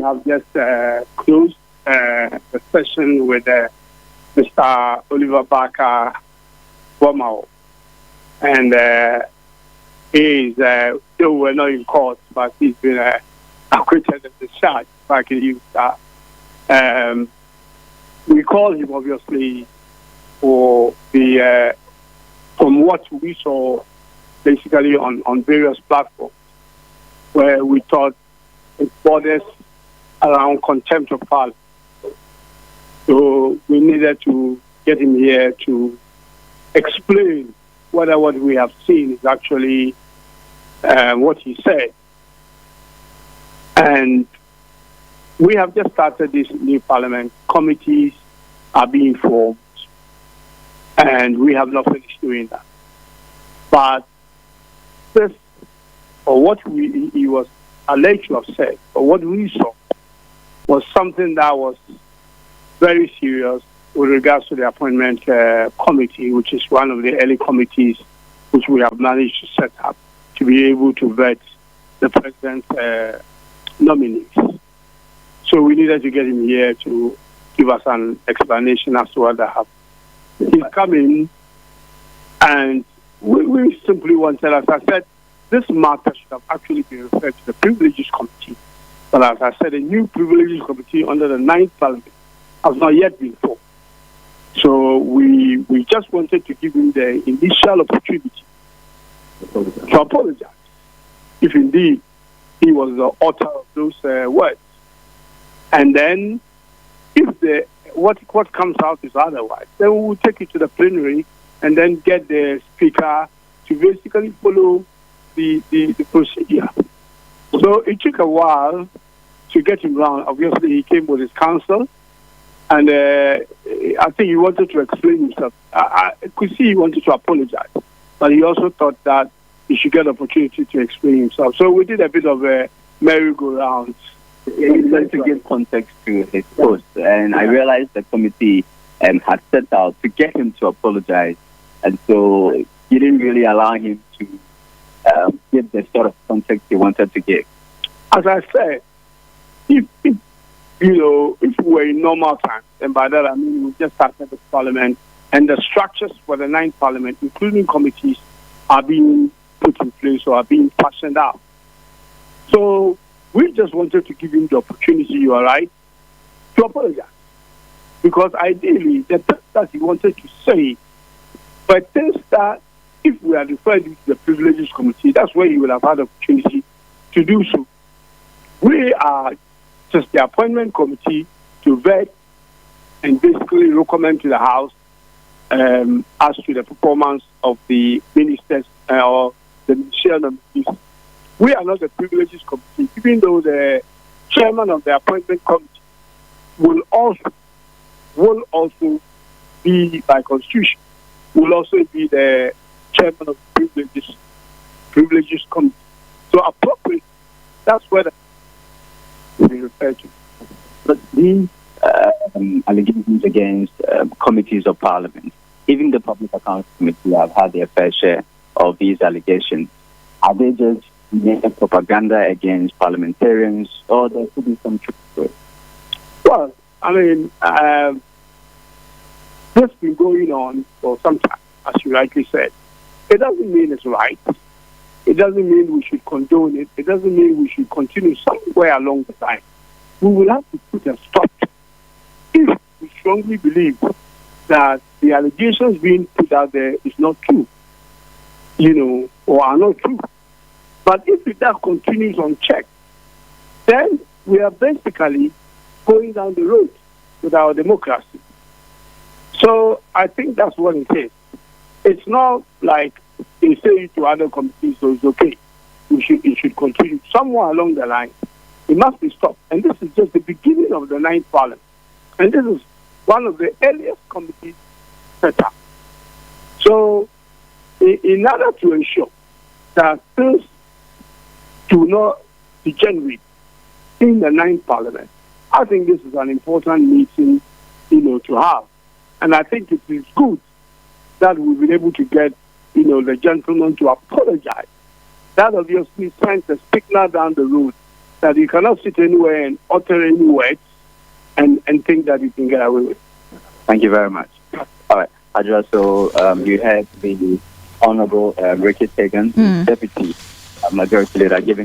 have just closed the session with Mr. Oliver Barker-Vormawor. And he is, still we're not in court, but he's been acquitted of the charge, if I can use that. We call him, obviously, for the, from what we saw basically on various platforms, where we thought it borders around contempt of parliament. So we needed to get him here to explain whether what we have seen is actually what he said. And we have just started this new parliament. Committees are being formed, and we have not finished doing that. But this, or what he was alleged to have said, or what we saw, was something that was very serious with regards to the appointment committee, which is one of the early committees which we have managed to set up to be able to vet the president's nominees. So we needed to get him here to give us an explanation as to what that happened. He's coming, and we simply wanted, as I said, this matter should have actually been referred to the Privileges Committee. But as I said, a new Privileges Committee under the 9th Parliament has not yet been formed. So we just wanted to give him the initial opportunity to apologize, if indeed he was the author of those words. And then, if what comes out is otherwise, then we will take it to the plenary and then get the speaker to basically follow the procedure. So it took a while to get him round. Obviously, he came with his counsel, and I think he wanted to explain himself. I could see he wanted to apologize, but he also thought that he should get the opportunity to explain himself. So we did a bit of a merry-go-round. He wanted to give context to his post, and I realized the committee had set out to get him to apologize, and so you didn't really allow him to give the sort of context he wanted to give. As I said, if we were in normal times, and by that I mean we just started the parliament, and the structures for the 9th Parliament, including committees, are being put in place or are being fashioned out. So we just wanted to give him the opportunity, you are right, to apologize. Because ideally, the things that he wanted to say, but things that, if we had referred to the Privileges Committee, that's where he would have had the opportunity to do so. We are just the appointment committee to vet and basically recommend to the House as to the performance of the ministers or the ministerial nominees. We are not the Privileges Committee, even though the chairman of the appointment committee will also be, by constitution, will also be the chairman of the Privileges Committee. So appropriately, that's where we refer to. But these allegations against committees of parliament, even the Public Accounts Committee have had their fair share of these allegations. Are they just mere propaganda against parliamentarians, or there could be some truth to it? Well, I mean, this has been going on for some time, as you rightly said. It doesn't mean it's right. It doesn't mean we should condone it. It doesn't mean we should continue somewhere along the line. We will have to put a stop to it if we strongly believe that the allegations being put out there is not true, or are not true. But if that continues unchecked, then we are basically going down the road with our democracy. So I think that's what it is. It's not like they say to other committees, so it's okay. It should continue. Somewhere along the line, it must be stopped. And this is just the beginning of the 9th Parliament. And this is one of the earliest committees set up. So in order to ensure that things do not degenerate in the 9th Parliament, I think this is an important meeting, to have. And I think it is good that we've been able to get, the gentleman to apologize. That obviously sends a signal down the road that you cannot sit anywhere and utter any words and think that you can get away with. Thank you very much. All right, Adra, so you had the Honorable Ricketts-Hagan, Deputy Majority Leader, giving